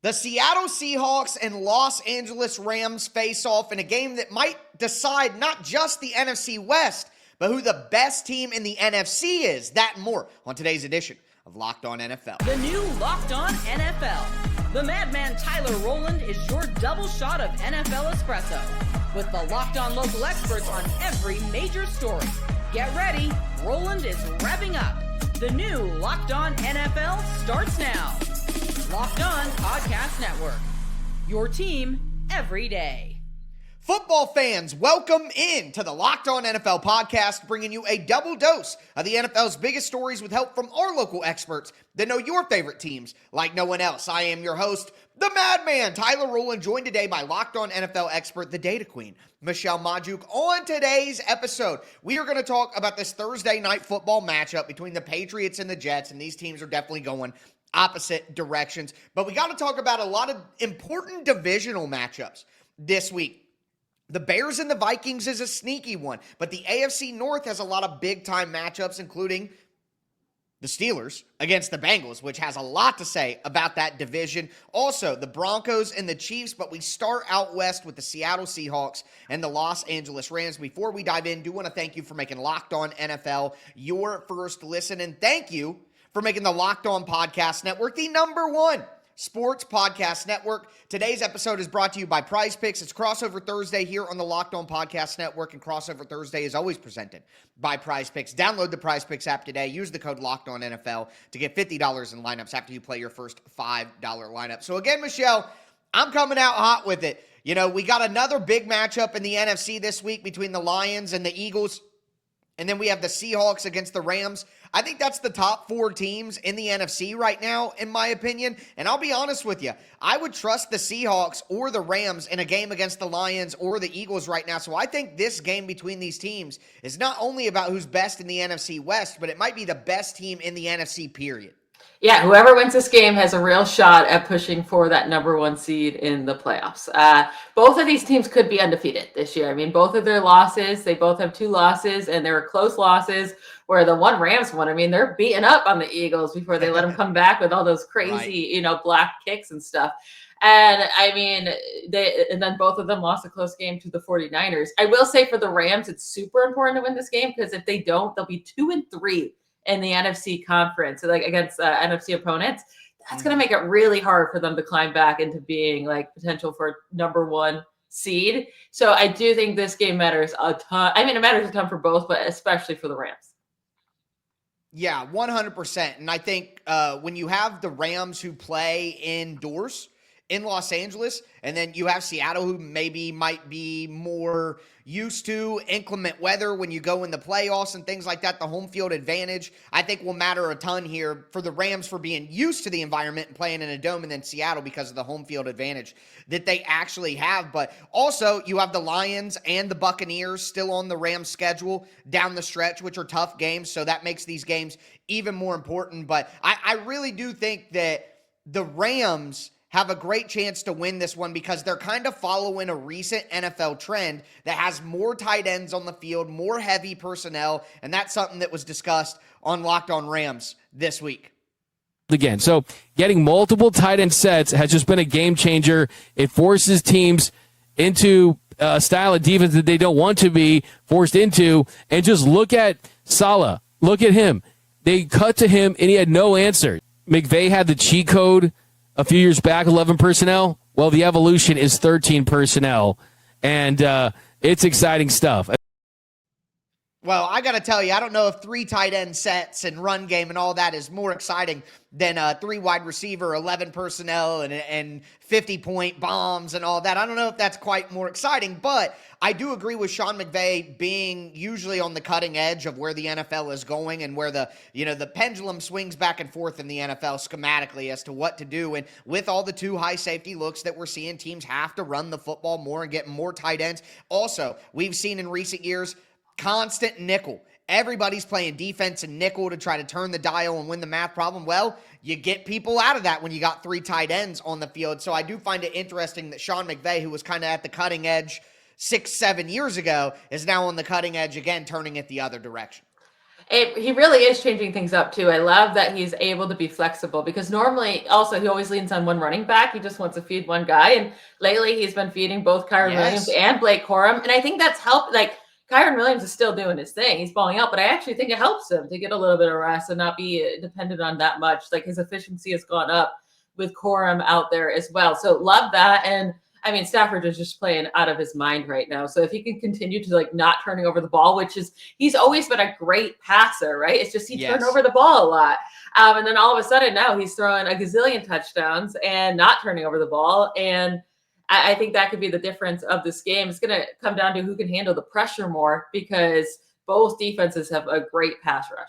The Seattle Seahawks and Los Angeles Rams face off in a game that might decide not just the NFC West, but who the best team in the NFC is. That and more on today's edition of Locked On NFL. The new Locked On NFL. The madman Tyler Rowland is your double shot of NFL espresso with the Locked On local experts on every major story. Get ready, Rowland is revving up. The new Locked On NFL starts now. Locked On Podcast Network. Your team every day. Football fans, welcome in to the Locked On NFL podcast, bringing you a double dose of the NFL's biggest stories with help from our local experts that know your favorite teams like no one else. I am your host, the madman, Tyler Rowland, joined today by Locked On NFL expert, the data queen, Michelle Majuk. On today's episode, we are going to talk about this Thursday night football matchup between the Patriots and the Jets, and these teams are definitely going opposite directions. But we got to talk about a lot of important divisional matchups this week. The Bears and the Vikings is a sneaky one, but the AFC North has a lot of big-time matchups, including the Steelers against the Bengals, which has a lot to say about that division. Also, the Broncos and the Chiefs, but we start out west with the Seattle Seahawks and the Los Angeles Rams. Before we dive in, I do want to thank you for making Locked On NFL your first listen, and thank you for making the Locked On Podcast Network the #1 sports podcast network. Today's episode is brought to you by Prize Picks. It's Crossover Thursday here on the Locked On Podcast Network, and Crossover Thursday is always presented by Prize Picks. Download the Prize Picks app today. Use the code Locked On NFL to get $50 in lineups after you play your first $5 lineup. So again, Michelle, I'm coming out hot with it. You know, we got another big matchup in the NFC this week between the Lions and the Eagles. And then we have the Seahawks against the Rams. I think that's the top 4 teams in the NFC right now, in my opinion. And I'll be honest with you, I would trust the Seahawks or the Rams in a game against the Lions or the Eagles right now. So I think this game between these teams is not only about who's best in the NFC West, but it might be the best team in the NFC, period. Yeah, whoever wins this game has a real shot at pushing for that #1 seed in the playoffs. Both of these teams could be undefeated this year. I mean, both of their losses, they both have 2 losses, and they were close losses where the one Rams won. I mean, they're beating up on the Eagles before they let them come back with all those crazy, black kicks and stuff. And I mean, and then both of them lost a close game to the 49ers. I will say for the Rams, it's super important to win this game because if they don't, they'll be 2-3 in the NFC conference, like against NFC opponents. That's going to make it really hard for them to climb back into being like potential for #1 seed. So I do think this game matters a ton. I mean, it matters a ton for both, but especially for the Rams. Yeah, 100%. And I think when you have the Rams who play indoors in Los Angeles, and then you have Seattle who maybe might be more used to inclement weather when you go in the playoffs and things like that, the home field advantage, I think will matter a ton here for the Rams for being used to the environment and playing in a dome, and then Seattle because of the home field advantage that they actually have. But also you have the Lions and the Buccaneers still on the Rams schedule down the stretch, which are tough games. So that makes these games even more important. But I really do think that the Rams have a great chance to win this one because they're kind of following a recent NFL trend that has more tight ends on the field, more heavy personnel, and that's something that was discussed on Locked On Rams this week. Again, so getting multiple tight end sets has just been a game changer. It forces teams into a style of defense that they don't want to be forced into. And just look at Saleh. Look at him. They cut to him, and he had no answer. McVay had the cheat code a few years back, 11 personnel. Well, the evolution is 13 personnel, and it's exciting stuff. Well, I got to tell you, I don't know if 3 tight end sets and run game and all that is more exciting than 3 wide receiver, 11 personnel, and 50-point bombs and all that. I don't know if that's quite more exciting, but I do agree with Sean McVay being usually on the cutting edge of where the NFL is going and where the pendulum swings back and forth in the NFL schematically as to what to do. And with all the 2 high safety looks that we're seeing, teams have to run the football more and get more tight ends. Also, we've seen in recent years, constant nickel. Everybody's playing defense and nickel to try to turn the dial and win the math problem. Well, you get people out of that when you got 3 tight ends on the field. So I do find it interesting that Sean McVay, who was kind of at the cutting edge 6-7 years ago, is now on the cutting edge again, turning it the other direction. He really is changing things up too. I love that he's able to be flexible because normally also he always leans on one running back. He just wants to feed one guy. And lately he's been feeding both Kyron Williams and Blake Corum. And I think that's helped. Like Kyron Williams is still doing his thing. He's balling out, but I actually think it helps him to get a little bit of rest and not be dependent on that much. Like his efficiency has gone up with Corum out there as well. So love that. And I mean, Stafford is just playing out of his mind right now. So if he can continue to like not turning over the ball, which is, he's always been a great passer, right? It's just he turned over the ball a lot. And then all of a sudden now he's throwing a gazillion touchdowns and not turning over the ball. And I think that could be the difference of this game. It's going to come down to who can handle the pressure more because both defenses have a great pass rush.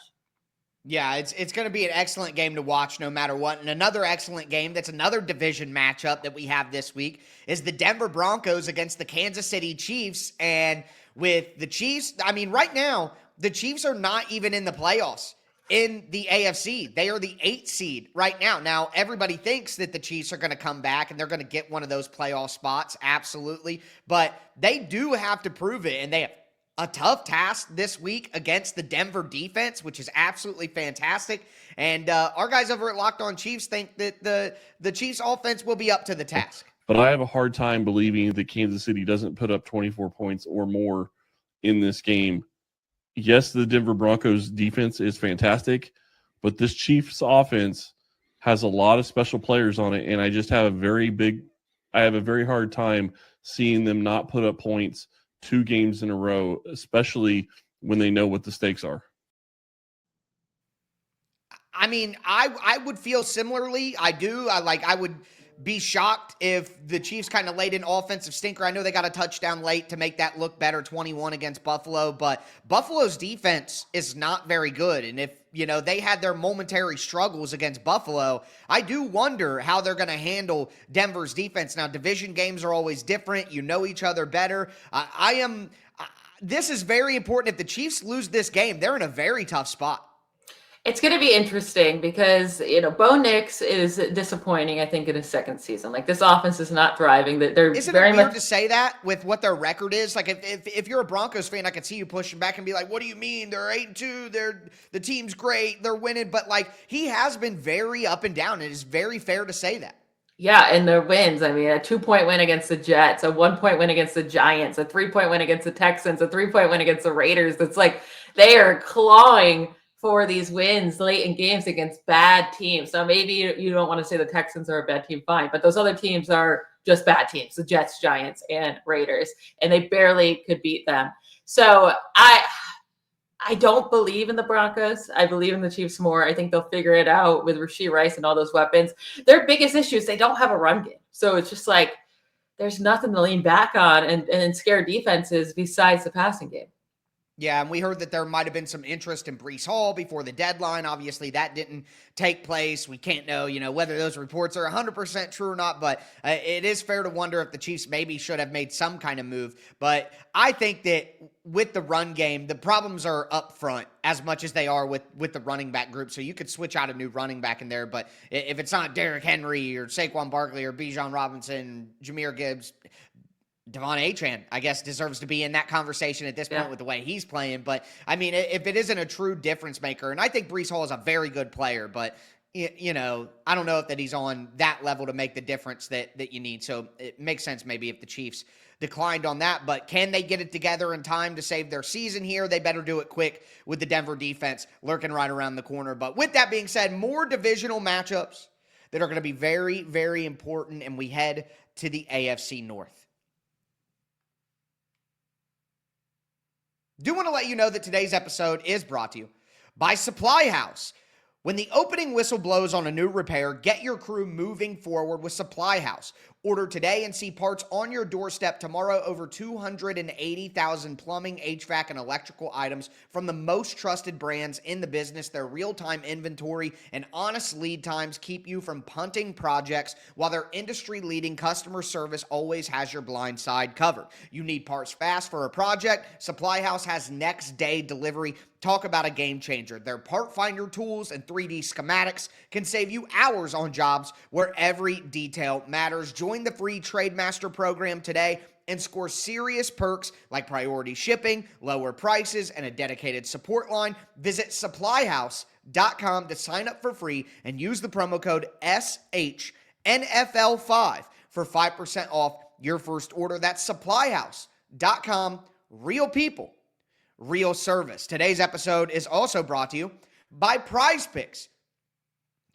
Yeah, it's going to be an excellent game to watch no matter what. And another excellent game, that's another division matchup that we have this week, is the Denver Broncos against the Kansas City Chiefs. And with the Chiefs, I mean, right now, the Chiefs are not even in the playoffs in the AFC. They are the 8th seed right now. Now, everybody thinks that the Chiefs are going to come back and they're going to get one of those playoff spots, absolutely. But they do have to prove it, and they have a tough task this week against the Denver defense, which is absolutely fantastic. And our guys over at Locked On Chiefs think that the Chiefs offense will be up to the task. But I have a hard time believing that Kansas City doesn't put up 24 points or more in this game. Yes, the Denver Broncos defense is fantastic, but this Chiefs offense has a lot of special players on it, and I just have I have a very hard time seeing them not put up points 2 games in a row, especially when they know what the stakes are. I mean, I would feel similarly. I would be shocked if the Chiefs kind of laid an offensive stinker. I know they got a touchdown late to make that look better, 21 against Buffalo, but Buffalo's defense is not very good. And if, they had their momentary struggles against Buffalo, I do wonder how they're going to handle Denver's defense. Now, division games are always different. You know each other better. This is very important. If the Chiefs lose this game, they're in a very tough spot. It's going to be interesting because, Bo Nix is disappointing, I think, in his second season. Like, this offense is not thriving. Isn't it weird to say that with what their record is? Like, if you're a Broncos fan, I could see you pushing back and be like, what do you mean? They're 8-2. The team's great. They're winning. But, he has been very up and down. It is very fair to say that. Yeah, and their wins. I mean, a 2-point win against the Jets, a 1-point win against the Giants, a 3-point win against the Texans, a 3-point win against the Raiders. That's like they are clawing for these wins late in games against bad teams. So maybe you don't want to say the Texans are a bad team, fine, but those other teams are just bad teams, the Jets, Giants, and Raiders, and they barely could beat them. So I don't believe in the Broncos. I believe in the Chiefs more. I think they'll figure it out with Rashee Rice and all those weapons. Their biggest issue is they don't have a run game. So it's just like there's nothing to lean back on and scare defenses besides the passing game. Yeah, and we heard that there might have been some interest in Breece Hall before the deadline. Obviously, that didn't take place. We can't know, whether those reports are 100% true or not, but it is fair to wonder if the Chiefs maybe should have made some kind of move. But I think that with the run game, the problems are up front as much as they are with the running back group. So you could switch out a new running back in there, but if it's not Derrick Henry or Saquon Barkley or Bijan Robinson, Jahmyr Gibbs, Devon Achane, I guess, deserves to be in that conversation at this point with the way he's playing. But, I mean, if it isn't a true difference maker, and I think Breece Hall is a very good player, but, I don't know if that he's on that level to make the difference that you need. So it makes sense maybe if the Chiefs declined on that. But can they get it together in time to save their season here? They better do it quick with the Denver defense lurking right around the corner. But with that being said, more divisional matchups that are going to be very, very important, and we head to the AFC North. Do want to let you know that today's episode is brought to you by Supply House. When the opening whistle blows on a new repair, get your crew moving forward with Supply House. Order today and see parts on your doorstep tomorrow. Over 280,000 plumbing, HVAC, and electrical items from the most trusted brands in the business. Their real-time inventory and honest lead times keep you from punting projects, while their industry-leading customer service always has your blind side covered. You need parts fast for a project? Supply House has next-day delivery. Talk about a game changer. Their part finder tools and 3D schematics can save you hours on jobs where every detail matters. Join the free TradeMaster program today and score serious perks like priority shipping, lower prices, and a dedicated support line. Visit supplyhouse.com to sign up for free and use the promo code SHNFL5 for 5% off your first order. That's supplyhouse.com. Real people, real service. Today's episode is also brought to you by Prize Picks.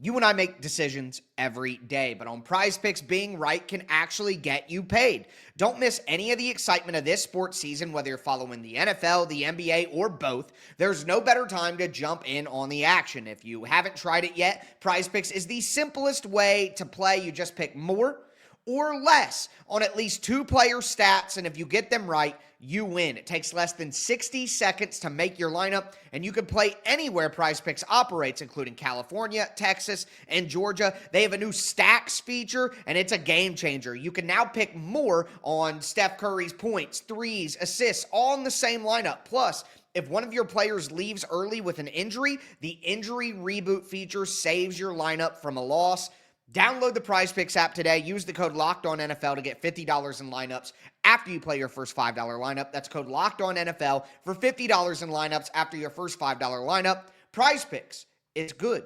You and I make decisions every day, but on Prize Picks, being right can actually get you paid. Don't miss any of the excitement of this sports season, whether you're following the NFL, the NBA, or both. There's no better time to jump in on the action. If you haven't tried it yet, Prize Picks is the simplest way to play. You just pick more or less on at least 2 player stats, and if you get them right, you win. It takes less than 60 seconds to make your lineup, and you can play anywhere Prize Picks operates, including California, Texas, and Georgia. They have a new stacks feature, and it's a game changer. You can now pick more on Steph Curry's points, threes, assists, all in the same lineup. Plus, if one of your players leaves early with an injury, the injury reboot feature saves your lineup from a loss. Download the Prize Picks app today. Use the code LOCKEDONNFL to get $50 in lineups after you play your first $5 lineup. That's code LOCKEDONNFL for $50 in lineups after your first $5 lineup. Prize Picks. It's good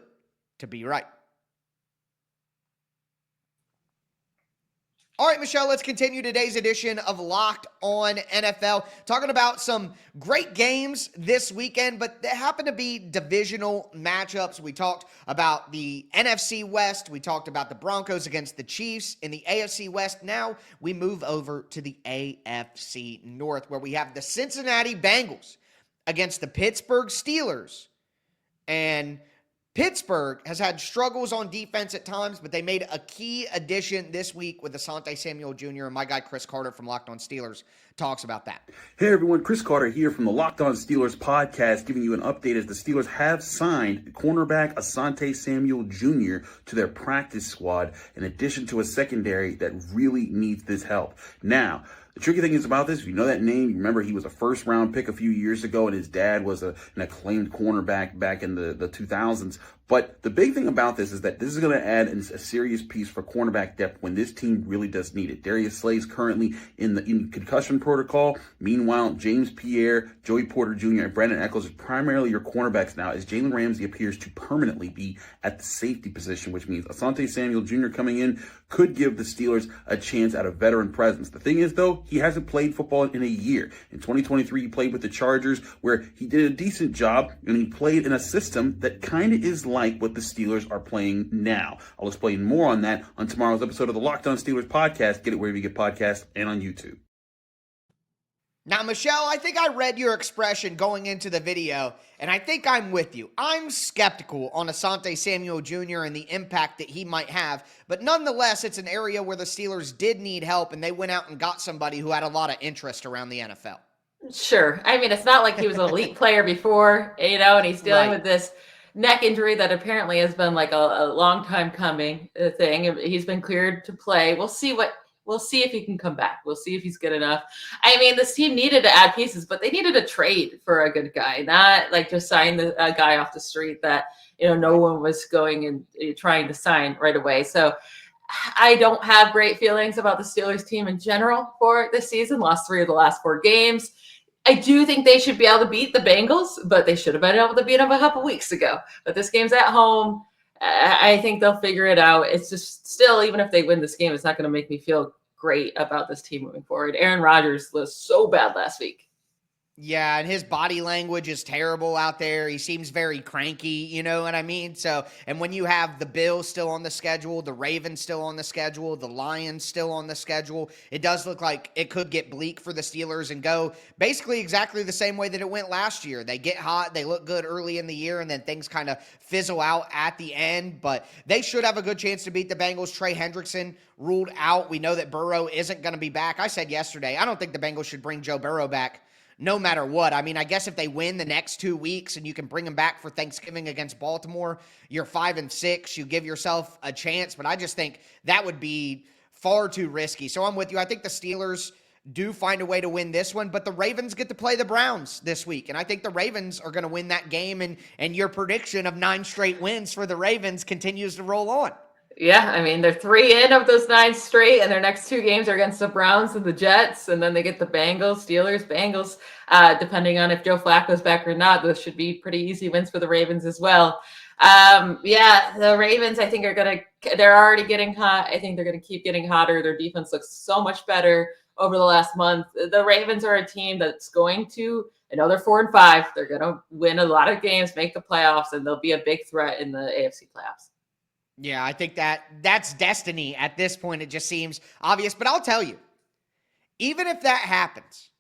to be right. All right, Michelle, let's continue today's edition of Locked On NFL. Talking about some great games this weekend, but they happen to be divisional matchups. We talked about the NFC West. We talked about the Broncos against the Chiefs in the AFC West. Now we move over to the AFC North, where we have the Cincinnati Bengals against the Pittsburgh Steelers. And Pittsburgh has had struggles on defense at times, but they made a key addition this week with Asante Samuel Jr. And my guy Chris Carter from Locked On Steelers talks about that. Hey everyone, Chris Carter here from the Locked On Steelers podcast, giving you an update as the Steelers have signed cornerback Asante Samuel Jr. to their practice squad, in addition to a secondary that really needs this help. Now, the tricky thing is about this, if you know that name, you remember he was a first-round pick a few years ago, and his dad was an acclaimed cornerback back in the 2000s. But the big thing about this is that this is going to add a serious piece for cornerback depth when this team really does need it. Darius Slay's currently in concussion protocol. Meanwhile, James Pierre, Joey Porter Jr., and Brandon Echols are primarily your cornerbacks now, as Jalen Ramsey appears to permanently be at the safety position, which means Asante Samuel Jr. coming in could give the Steelers a chance at a veteran presence. The thing is, though, he hasn't played football in a year. In 2023, he played with the Chargers, where he did a decent job, and he played in a system that kind of is like what the Steelers are playing now. I'll explain more on that on tomorrow's episode of the Locked On Steelers podcast. Get it wherever you get podcasts and on YouTube. Now, Michelle, I think I read your expression going into the video, and I think I'm with you. I'm skeptical on Asante Samuel Jr. and the impact that he might have, but nonetheless, it's an area where the Steelers did need help, and they went out and got somebody who had a lot of interest around the NFL. Sure. I mean, it's not like he was an elite player before, and he's dealing with this neck injury that apparently has been like a long time coming thing. He's been cleared to play. We'll see if he can come back. We'll see if he's good enough. I mean, this team needed to add pieces, but they needed a trade for a good guy, not like just sign a guy off the street that, no one was going and trying to sign right away. So I don't have great feelings about the Steelers team in general for this season. Lost 3 of the last 4 games. I do think they should be able to beat the Bengals, but they should have been able to beat them a couple weeks ago. But this game's at home. I think they'll figure it out. It's just still, even if they win this game, it's not going to make me feel great about this team moving forward. Aaron Rodgers was so bad last week. Yeah, and his body language is terrible out there. He seems very cranky, you know what I mean? So, and when you have the Bills still on the schedule, the Ravens still on the schedule, the Lions still on the schedule, it does look like it could get bleak for the Steelers and go basically exactly the same way that it went last year. They get hot, they look good early in the year, and then things kind of fizzle out at the end, but they should have a good chance to beat the Bengals. Trey Hendrickson ruled out. We know that Burrow isn't going to be back. I said yesterday, I don't think the Bengals should bring Joe Burrow back no matter what. I mean, I guess if they win the next 2 weeks and you can bring them back for Thanksgiving against Baltimore, you're 5-6, you give yourself a chance. But I just think that would be far too risky. So I'm with you. I think the Steelers do find a way to win this one, but the Ravens get to play the Browns this week, and I think the Ravens are going to win that game, and your prediction of 9 straight wins for the Ravens continues to roll on. Yeah, I mean, they're 3 in of those 9 straight, and their next 2 games are against the Browns and the Jets, and then they get the Bengals, Steelers, Bengals. Depending on if Joe Flacco's back or not, those should be pretty easy wins for the Ravens as well. The Ravens, I think, they're already getting hot. I think they're going to keep getting hotter. Their defense looks so much better over the last month. The Ravens are a team that's going to, I know they're 4-5. They're going to win a lot of games, make the playoffs, and they'll be a big threat in the AFC playoffs. Yeah, I think that's destiny at this point. It just seems obvious. But I'll tell you, even if that happens,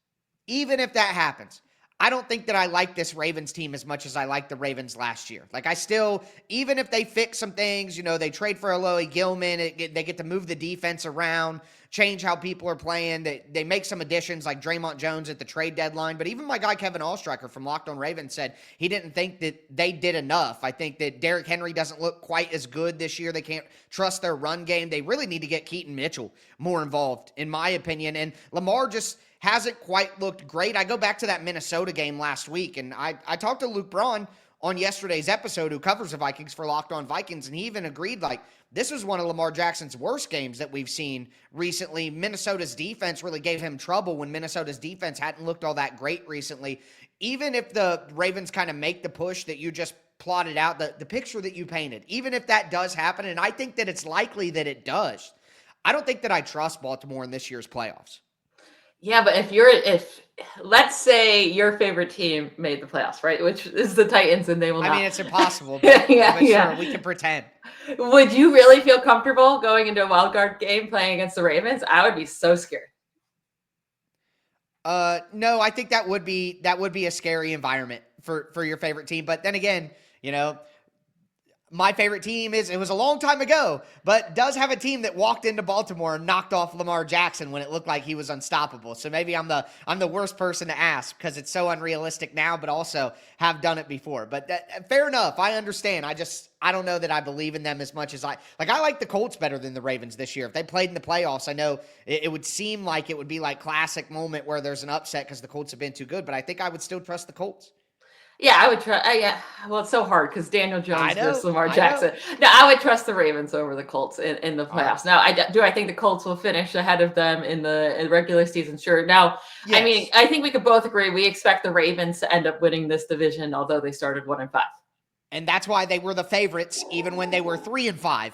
I don't think that I like this Ravens team as much as I liked the Ravens last year. Like, I still, even if they fix some things, they trade for Aloy Gilman, they get to move the defense around, change how people are playing. They make some additions like Draymond Jones at the trade deadline. But even my guy Kevin Allstriker from Locked On Ravens said he didn't think that they did enough. I think that Derrick Henry doesn't look quite as good this year. They can't trust their run game. They really need to get Keaton Mitchell more involved, in my opinion. And Lamar just hasn't quite looked great. I go back to that Minnesota game last week, and I talked to Luke Braun on yesterday's episode, who covers the Vikings for Locked On Vikings, and he even agreed, like, this was one of Lamar Jackson's worst games that we've seen recently. Minnesota's defense really gave him trouble when Minnesota's defense hadn't looked all that great recently. Even if the Ravens kind of make the push that you just plotted out, the picture that you painted, even if that does happen, and I think that it's likely that it does, I don't think that I trust Baltimore in this year's playoffs. Yeah, but if let's say your favorite team made the playoffs, right? Which is the Titans, and they will not. I mean, it's impossible, but, sure, we can pretend. Would you really feel comfortable going into a wild card game playing against the Ravens? I would be so scared. No, I think that would be a scary environment for your favorite team. But then again, my favorite team it was a long time ago, but does have a team that walked into Baltimore and knocked off Lamar Jackson when it looked like he was unstoppable. So maybe I'm the worst person to ask because it's so unrealistic now, but also have done it before. But fair enough. I understand. I don't know that I believe in them as much as I like the Colts better than the Ravens this year. If they played in the playoffs, I know it would seem like it would be like classic moment where there's an upset because the Colts have been too good, but I think I would still trust the Colts. Yeah, I would trust. Yeah, well, it's so hard because Daniel Jones versus Lamar Jackson. No, I would trust the Ravens over the Colts in the playoffs. Right. Now, I think the Colts will finish ahead of them in the regular season? Sure. Now, yes. I mean, I think we could both agree we expect the Ravens to end up winning this division, although they started 1-5. And that's why they were the favorites, even when they were 3-5.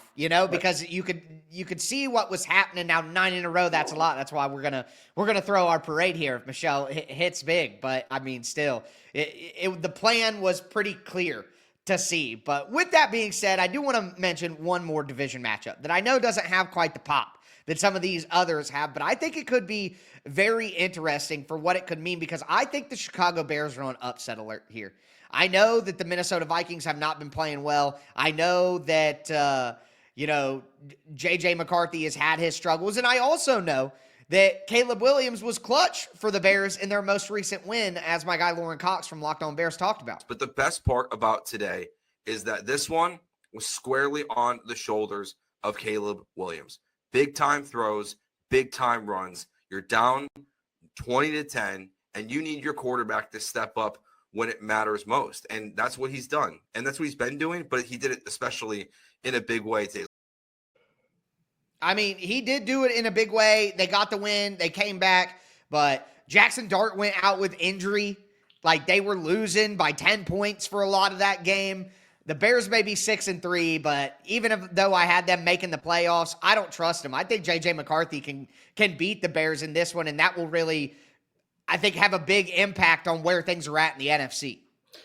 Because you could see what was happening. Now 9 in a row, that's a lot. That's why we're gonna throw our parade here if Michelle hits big. But I mean, still, the plan was pretty clear to see. But with that being said, I do want to mention one more division matchup that I know doesn't have quite the pop that some of these others have, but I think it could be very interesting for what it could mean because I think the Chicago Bears are on upset alert here. I know that the Minnesota Vikings have not been playing well. I know that, J.J. McCarthy has had his struggles. And I also know that Caleb Williams was clutch for the Bears in their most recent win, as my guy Lauren Cox from Locked On Bears talked about. But the best part about today is that this one was squarely on the shoulders of Caleb Williams. Big-time throws, big-time runs. You're down 20-10, and you need your quarterback to step up when it matters most. And that's what he's done. And that's what he's been doing, but he did it especially in a big way today. I mean, he did do it in a big way. They got the win. They came back. But Jackson Dart went out with injury. Like, they were losing by 10 points for a lot of that game. The Bears may be 6-3, but even though I had them making the playoffs, I don't trust them. I think J.J. McCarthy can beat the Bears in this one, and that will really, I think, have a big impact on where things are at in the NFC.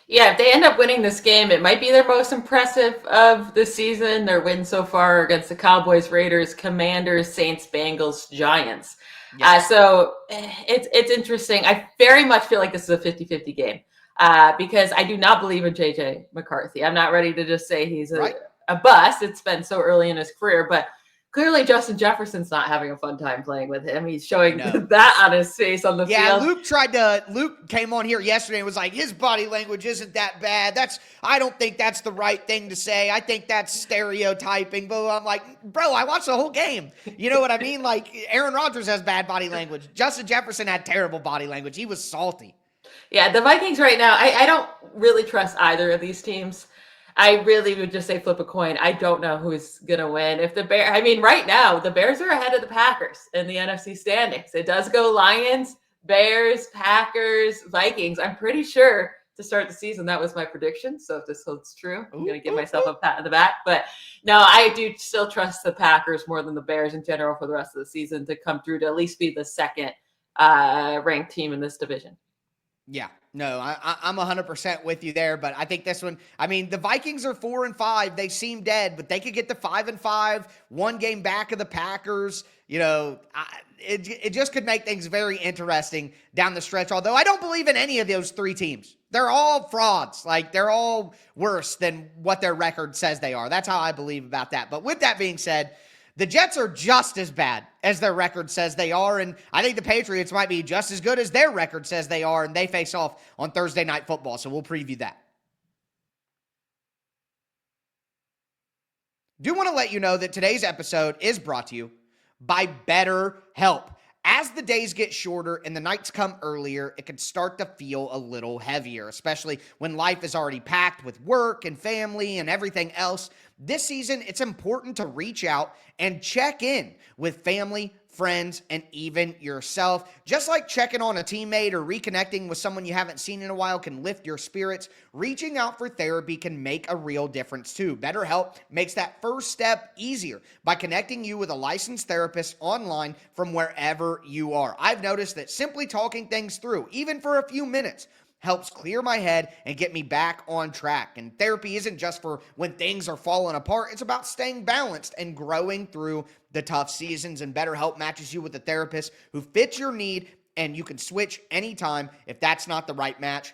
Yeah, if they end up winning this game, it might be their most impressive of the season. Their win so far against the Cowboys, Raiders, Commanders, Saints, Bengals, Giants. Yes. So it's interesting. I very much feel like this is a 50-50 game because I do not believe in J.J. McCarthy. I'm not ready to just say he's a bust. It's been so early in his career, but Clearly, Justin Jefferson's not having a fun time playing with him. He's showing that on his face on the field. Luke came on here yesterday and was like, his body language isn't that bad. I don't think that's the right thing to say. I think that's stereotyping. But I'm like, bro, I watched the whole game. You know what I mean? Like, Aaron Rodgers has bad body language. Justin Jefferson had terrible body language. He was salty. Yeah, the Vikings right now, I don't really trust either of these teams. I really would just say flip a coin. I don't know who's going to win. Right now, the Bears are ahead of the Packers in the NFC standings. It does go Lions, Bears, Packers, Vikings. I'm pretty sure to start the season, that was my prediction. So if this holds true, I'm going to give myself a pat on the back. But no, I do still trust the Packers more than the Bears in general for the rest of the season to come through to at least be the second ranked team in this division. Yeah, no, I'm 100% with you there, but I think this one, the Vikings are 4-5. They seem dead, but they could get to 5-5, one game back of the Packers. It just could make things very interesting down the stretch, although I don't believe in any of those three teams. They're all frauds. Like, they're all worse than what their record says they are. That's how I believe about that. But with that being said, the Jets are just as bad as their record says they are, and I think the Patriots might be just as good as their record says they are, and they face off on Thursday Night Football, so we'll preview that. Do want to let you know that today's episode is brought to you by BetterHelp. As the days get shorter and the nights come earlier, it can start to feel a little heavier, especially when life is already packed with work and family and everything else. This season, it's important to reach out and check in with family, friends, and even yourself. Just like checking on a teammate or reconnecting with someone you haven't seen in a while can lift your spirits, reaching out for therapy can make a real difference too. BetterHelp makes that first step easier by connecting you with a licensed therapist online from wherever you are. I've noticed that simply talking things through, even for a few minutes, helps clear my head and get me back on track. And therapy isn't just for when things are falling apart. It's about staying balanced and growing through the tough seasons. And BetterHelp matches you with a therapist who fits your need, and you can switch anytime if that's not the right match.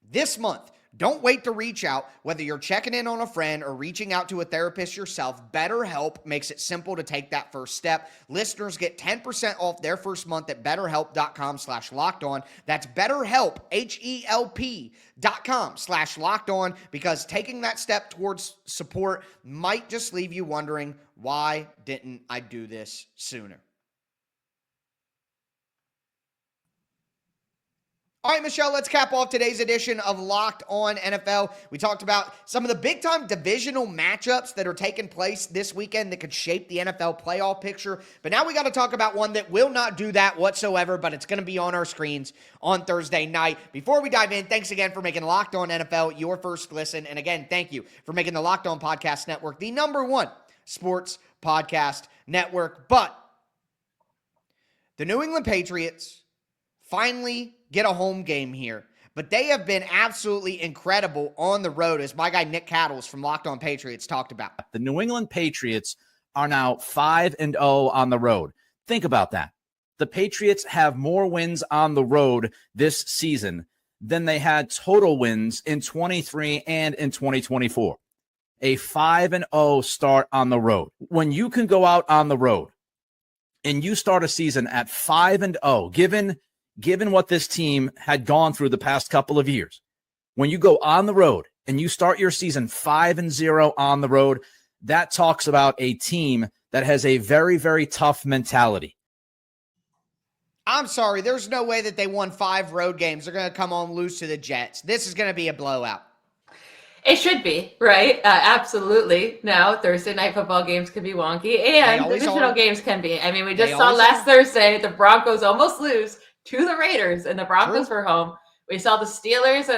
This month, don't wait to reach out. Whether you're checking in on a friend or reaching out to a therapist yourself, BetterHelp makes it simple to take that first step. Listeners get 10% off their first month at BetterHelp.com/LockedOn. That's BetterHelp, HELP.com/LockedOn, because taking that step towards support might just leave you wondering, why didn't I do this sooner? All right, Michelle, let's cap off today's edition of Locked On NFL. We talked about some of the big-time divisional matchups that are taking place this weekend that could shape the NFL playoff picture. But now we got to talk about one that will not do that whatsoever, but it's going to be on our screens on Thursday night. Before we dive in, thanks again for making Locked On NFL your first listen. And again, thank you for making the Locked On Podcast Network the #1 sports podcast network. But the New England Patriots finally get a home game here, but they have been absolutely incredible on the road, as my guy Nick Cattles from Locked On Patriots talked about. The New England Patriots are now 5-0 on the road. Think about that. The Patriots have more wins on the road this season than they had total wins in 23 and in 2024. A 5-0 start on the road. When you can go out on the road and you start a season at 5-0, given what this team had gone through the past couple of years, when you go on the road and you start your season 5-0 on the road, that talks about a team that has a very, very tough mentality. I'm sorry, there's no way that they won 5 road games. They're going to come on loose to the Jets. This is going to be a blowout. It should be, right? Absolutely. Now, Thursday night football games can be wonky, and divisional games can be. I mean, we just saw last Thursday the Broncos almost lose to the Raiders, and the Broncos were home. We saw the Steelers,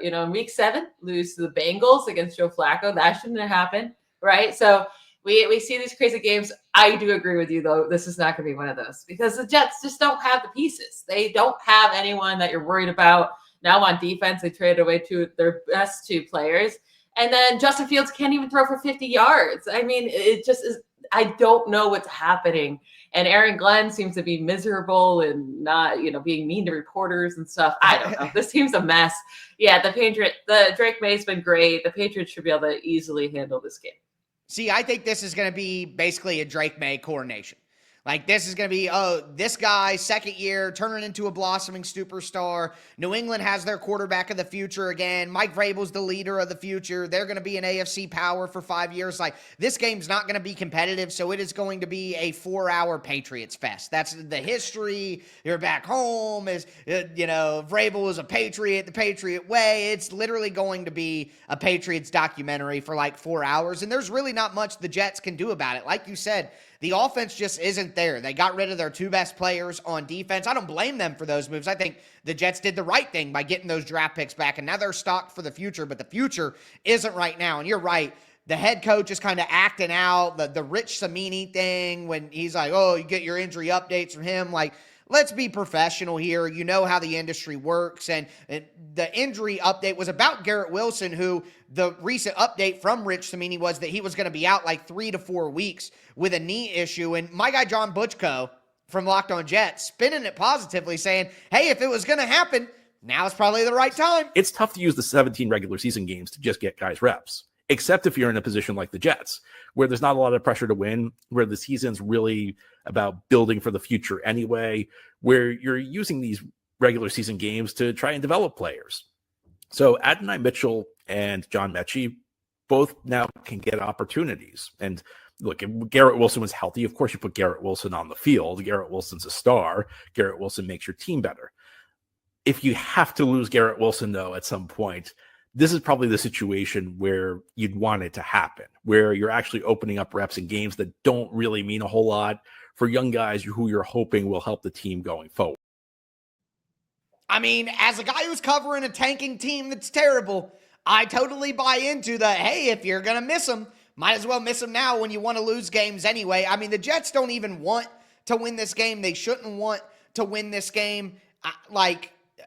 in week 7, lose to the Bengals against Joe Flacco. That shouldn't have happened, right? So we see these crazy games. I do agree with you, though. This is not going to be one of those because the Jets just don't have the pieces. They don't have anyone that you're worried about. Now on defense, they traded away their best 2 players. And then Justin Fields can't even throw for 50 yards. I mean, it just is. I don't know what's happening. And Aaron Glenn seems to be miserable and not, being mean to reporters and stuff. I don't know. This team's a mess. Yeah, the Drake May's been great. The Patriots should be able to easily handle this game. See, I think this is going to be basically a Drake May coronation. Like, this is going to be, this guy, second year, turning into a blossoming superstar. New England has their quarterback of the future again. Mike Vrabel's the leader of the future. They're going to be an AFC power for 5 years. Like, this game's not going to be competitive, so it is going to be a 4-hour Patriots fest. That's the history. You're back home. Vrabel is a Patriot, the Patriot way. It's literally going to be a Patriots documentary for like 4 hours, and there's really not much the Jets can do about it. Like you said, the offense just isn't there. They got rid of their 2 best players on defense. I don't blame them for those moves. I think the Jets did the right thing by getting those draft picks back, and now they're stocked for the future, but the future isn't right now. And you're right. The head coach is kind of acting out the Rich Samini thing when he's like, oh, you get your injury updates from him. Like, let's be professional here. You know how the industry works. And the injury update was about Garrett Wilson, who the recent update from Rich Samini was that he was going to be out like 3 to 4 weeks with a knee issue. And my guy, John Butchko from Locked On Jets, spinning it positively, saying, hey, if it was going to happen, now is probably the right time. It's tough to use the 17 regular season games to just get guys reps, except if you're in a position like the Jets, where there's not a lot of pressure to win, where the season's really about building for the future anyway, where you're using these regular season games to try and develop players. So Adonai Mitchell and John Mechie both now can get opportunities. And look, if Garrett Wilson was healthy, of course you put Garrett Wilson on the field. Garrett Wilson's a star. Garrett Wilson makes your team better. If you have to lose Garrett Wilson, though, at some point, this is probably the situation where you'd want it to happen, where you're actually opening up reps in games that don't really mean a whole lot for young guys who you're hoping will help the team going forward. I mean, as a guy who's covering a tanking team that's terrible, I totally buy into the, hey, if you're going to miss them, might as well miss them now when you want to lose games anyway. I mean, the Jets don't even want to win this game. They shouldn't want to win this game.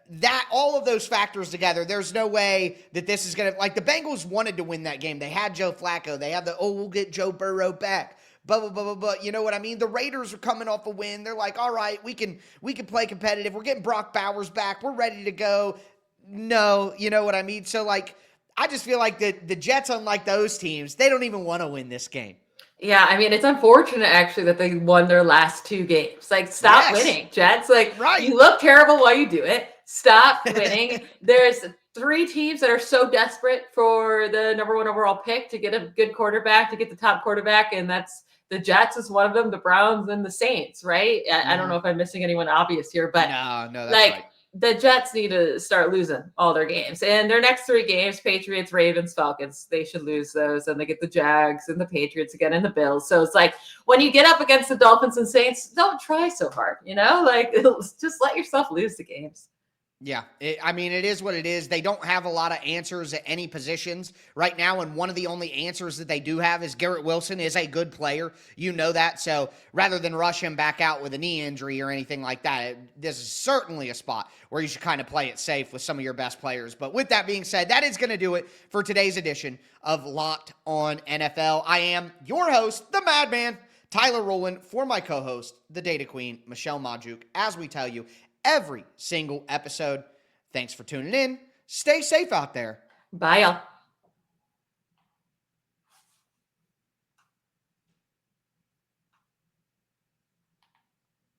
That, all of those factors together, there's no way that this is going to, like, the Bengals wanted to win that game. They had Joe Flacco. They had we'll get Joe Burrow back. Blah, blah, blah, blah, blah. You know what I mean? The Raiders are coming off a win. They're like, all right, we can play competitive. We're getting Brock Bowers back. We're ready to go. No, you know what I mean? So, like, I just feel like the Jets, unlike those teams, they don't even want to win this game. Yeah, I mean, it's unfortunate, actually, that they won their last 2 games. Like, stop winning, Jets. Like, right. You look terrible while you do it. Stop winning. There's 3 teams that are so desperate for the number 1 overall pick to get a good quarterback, to get the top quarterback, and that's the Jets is one of them, the Browns, and the Saints, right? I don't know if I'm missing anyone obvious here, but no, that's like, right. The Jets need to start losing all their games. And their next 3 games, Patriots, Ravens, Falcons, they should lose those. And they get the Jags and the Patriots again and the Bills. So it's like, when you get up against the Dolphins and Saints, don't try so hard, Like, just let yourself lose the games. Yeah, it is what it is. They don't have a lot of answers at any positions right now, and one of the only answers that they do have is Garrett Wilson is a good player. You know that, so rather than rush him back out with a knee injury or anything like that, this is certainly a spot where you should kind of play it safe with some of your best players. But with that being said, that is going to do it for today's edition of Locked On NFL. I am your host, the Madman, Tyler Rowland, for my co-host, the Data Queen, Michelle Majuk, as we tell you every single episode. Thanks for tuning in. Stay safe out there. Bye, y'all.